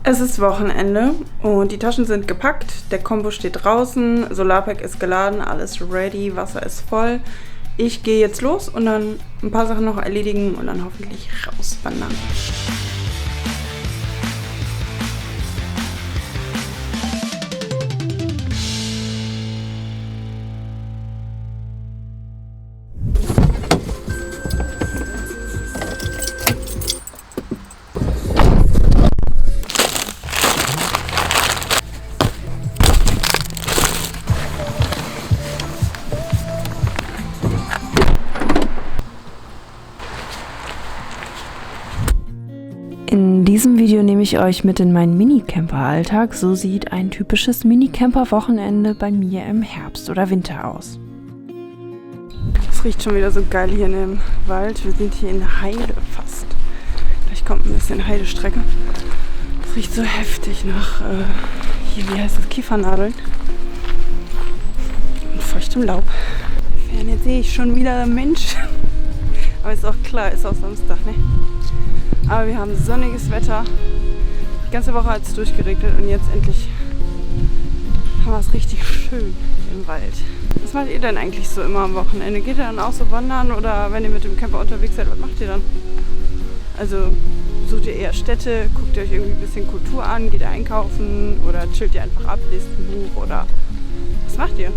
Es ist Wochenende und die Taschen sind gepackt, der Kombo steht draußen, Solarpack ist geladen, alles ready, Wasser ist voll. Ich gehe jetzt los und dann ein paar Sachen noch erledigen und dann hoffentlich rauswandern. In diesem Video nehme ich euch mit in meinen Minicamper-Alltag. So sieht ein typisches Minicamper-Wochenende bei mir im Herbst oder Winter aus. Es riecht schon wieder so geil hier in dem Wald. Wir sind hier in der Heide fast. Gleich kommt ein bisschen Heidestrecke. Es riecht so heftig nach, hier, wie heißt das, Kiefernadeln. Und feuchtem Laub. In der Ferne sehe ich schon wieder Menschen. Aber ist auch klar, ist auch Samstag, ne? Aber wir haben sonniges Wetter. Die ganze Woche hat es durchgeregnet und jetzt endlich haben wir es richtig schön im Wald. Was macht ihr denn eigentlich so immer am Wochenende? Geht ihr dann auch so wandern oder wenn ihr mit dem Camper unterwegs seid, was macht ihr dann? Also sucht ihr eher Städte, guckt ihr euch irgendwie ein bisschen Kultur an, geht ihr einkaufen oder chillt ihr einfach ab, lest ein Buch oder was macht ihr?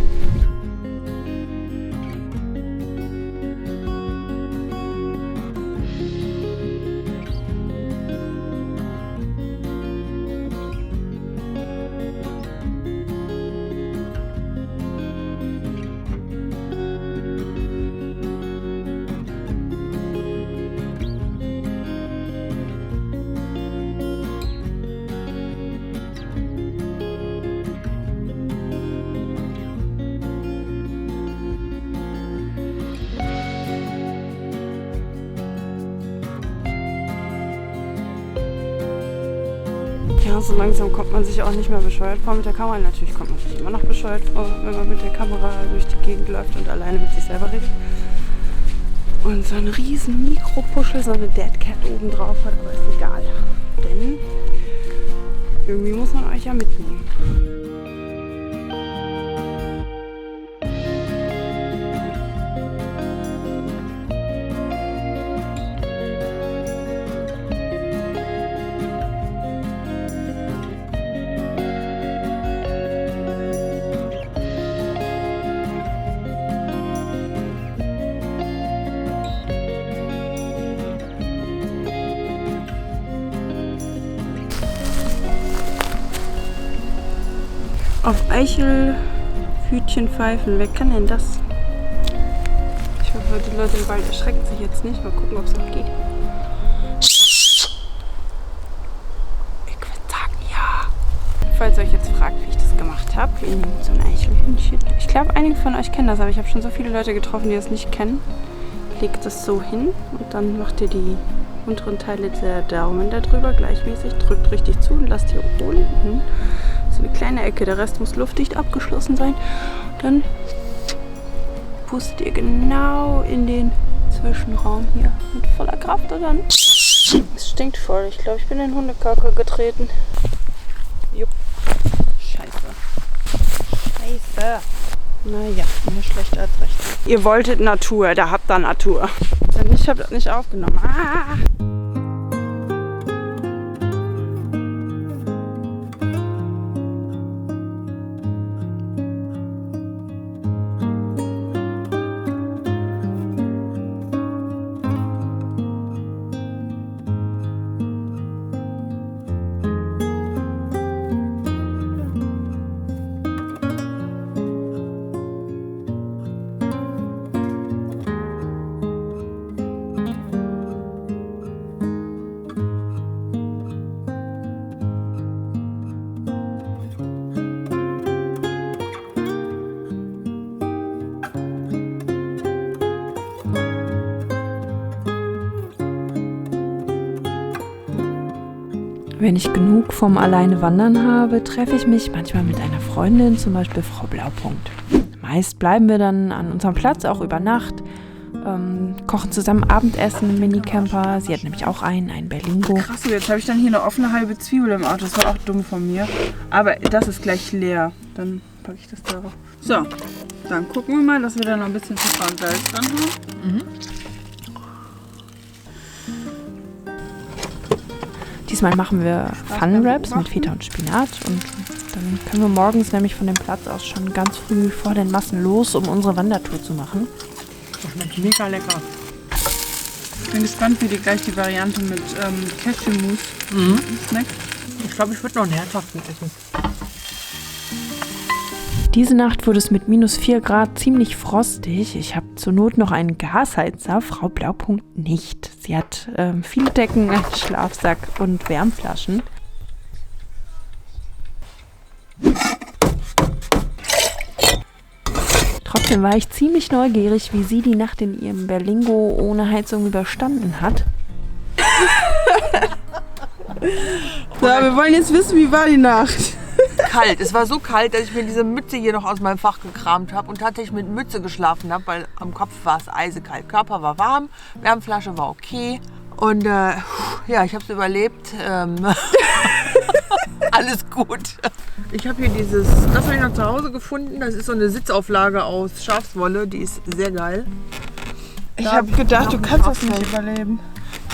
Ja, so langsam kommt man sich auch nicht mehr bescheuert vor mit der Kamera. Natürlich kommt man sich immer noch bescheuert vor, wenn man mit der Kamera durch die Gegend läuft und alleine mit sich selber redet. Und so ein riesen Mikropuschel, so eine Deadcat oben drauf hat, aber ist egal. Denn irgendwie muss man euch ja mitnehmen. Auf Eichelhütchen pfeifen. Wer kann denn das? Ich hoffe, die Leute im Wald erschrecken sich jetzt nicht. Mal gucken, ob es noch geht. Ich würde sagen, ja. Falls ihr euch jetzt fragt, wie ich das gemacht habe, wir nehmen so ein Eichelhühnchen. Ich glaube, einige von euch kennen das, aber ich habe schon so viele Leute getroffen, die das nicht kennen. Legt das so hin und dann macht ihr die unteren Teile der Daumen da drüber gleichmäßig, drückt richtig zu und lasst hier unten so eine kleine Ecke, der Rest muss luftdicht abgeschlossen sein. Dann pustet ihr genau in den Zwischenraum hier mit voller Kraft und dann... Es stinkt voll, ich glaube, ich bin in Hundekacke getreten. Jupp. Scheiße. Naja, mehr schlecht als recht. Ihr wolltet Natur, da habt ihr Natur. Ich habe das nicht aufgenommen. Ah! Wenn ich genug vom Alleine wandern habe, treffe ich mich manchmal mit einer Freundin, zum Beispiel Frau Blaupunkt. Meist bleiben wir dann an unserem Platz auch über Nacht kochen zusammen Abendessen im Minicamper. Sie hat nämlich auch einen Berlingo. Krass, jetzt habe ich dann hier eine offene halbe Zwiebel im Auto. Das war auch dumm von mir. Aber das ist gleich leer. Dann packe ich das darauf. So, dann gucken wir mal, dass wir da noch ein bisschen Pfeffer und Salz dran haben. Mhm. Diesmal machen wir Fun Wraps mit Feta und Spinat und dann können wir morgens nämlich von dem Platz aus schon ganz früh vor den Massen los, um unsere Wandertour zu machen. Das schmeckt mega lecker. Ich bin gespannt, wie dir gleich die Variante mit Cashewmus schmeckt. Ich glaube, ich würde noch einen herzhaften essen. Diese Nacht wurde es mit -4 Grad ziemlich frostig. Ich habe zur Not noch einen Gasheizer, Frau Blaupunkt nicht. Sie hat viele Decken, einen Schlafsack und Wärmflaschen. Trotzdem war ich ziemlich neugierig, wie sie die Nacht in ihrem Berlingo ohne Heizung überstanden hat. So, wir wollen jetzt wissen, wie war die Nacht? Kalt. Es war so kalt, dass ich mir diese Mütze hier noch aus meinem Fach gekramt habe und tatsächlich mit Mütze geschlafen habe, weil am Kopf war es eisekalt. Körper war warm, Wärmflasche war okay und ja, ich habe es überlebt. Alles gut. Ich habe hier das habe ich noch zu Hause gefunden. Das ist so eine Sitzauflage aus Schafswolle, die ist sehr geil. Ich habe gedacht, du kannst das nicht überleben.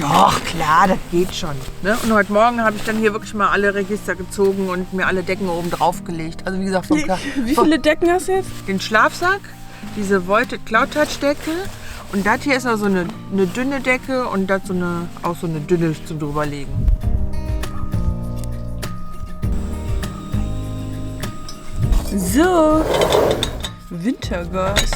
Doch, klar, das geht schon. Ne? Und heute Morgen habe ich dann hier wirklich mal alle Register gezogen und mir alle Decken oben drauf gelegt. Also wie gesagt, Wie viele Decken hast du jetzt? den Schlafsack, diese Voited Cloud Touch Decke und das hier ist noch so eine dünne Decke und das auch so eine dünne zum drüberlegen. So, Wintergas.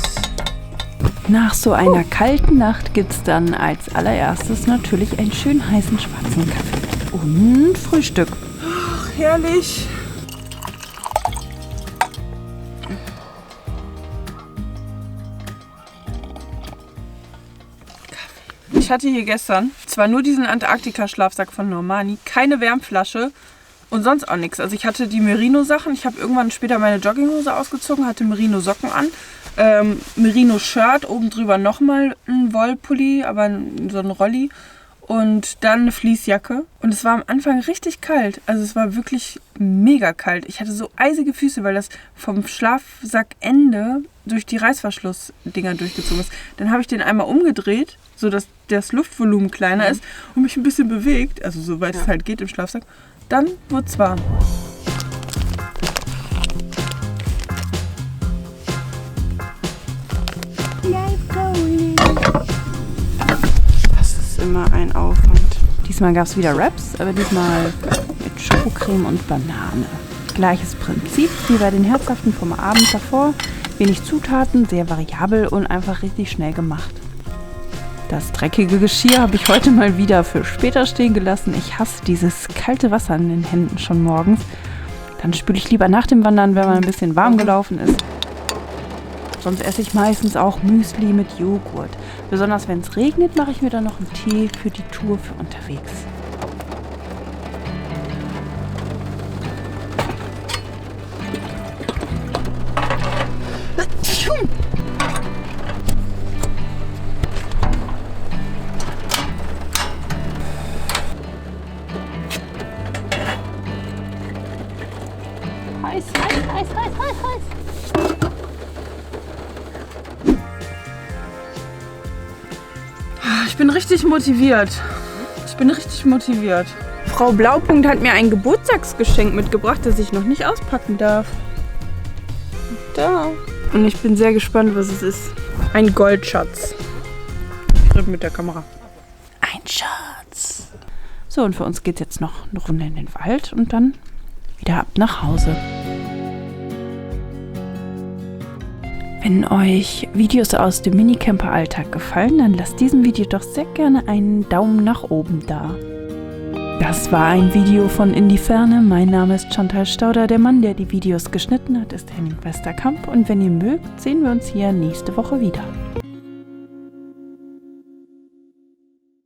Nach so einer kalten Nacht gibt's dann als allererstes natürlich einen schön heißen schwarzen Kaffee und Frühstück. Ach, herrlich. Ich hatte hier gestern zwar nur diesen Antarktika-Schlafsack von Normani, keine Wärmflasche und sonst auch nichts. Also ich hatte die Merino-Sachen, ich habe irgendwann später meine Jogginghose ausgezogen, hatte Merino-Socken an, Merino-Shirt, oben drüber nochmal ein Wollpulli, aber so ein Rolli und dann eine Fleecejacke. Und es war am Anfang richtig kalt, also es war wirklich mega kalt. Ich hatte so eisige Füße, weil das vom Schlafsackende durch die Reißverschlussdinger durchgezogen ist. Dann habe ich den einmal umgedreht, sodass das Luftvolumen kleiner ist und mich ein bisschen bewegt, also soweit es halt geht im Schlafsack. Dann wurde es warm. Das ist immer ein Aufwand. Diesmal gab es wieder Wraps, aber diesmal mit Schokocreme und Banane. Gleiches Prinzip wie bei den herzhaften vom Abend davor. Wenig Zutaten, sehr variabel und einfach richtig schnell gemacht. Das dreckige Geschirr habe ich heute mal wieder für später stehen gelassen. Ich hasse dieses kalte Wasser in den Händen schon morgens. Dann spüle ich lieber nach dem Wandern, wenn man ein bisschen warm gelaufen ist. Sonst esse ich meistens auch Müsli mit Joghurt. Besonders wenn es regnet, mache ich mir dann noch einen Tee für die Tour für unterwegs. Heiß, heiß, heiß, heiß, heiß, heiß. Ich bin richtig motiviert. Frau Blaupunkt hat mir ein Geburtstagsgeschenk mitgebracht, das ich noch nicht auspacken darf. Da. Und ich bin sehr gespannt, was es ist. Ein Goldschatz. Ich rede mit der Kamera. Ein Schatz. So, und für uns geht es jetzt noch eine Runde in den Wald und dann wieder ab nach Hause. Wenn euch Videos aus dem Minicamper-Alltag gefallen, dann lasst diesem Video doch sehr gerne einen Daumen nach oben da. Das war ein Video von In die Ferne. Mein Name ist Chantal Stauder. Der Mann, der die Videos geschnitten hat, ist Henning Westerkamp. Und wenn ihr mögt, sehen wir uns hier nächste Woche wieder.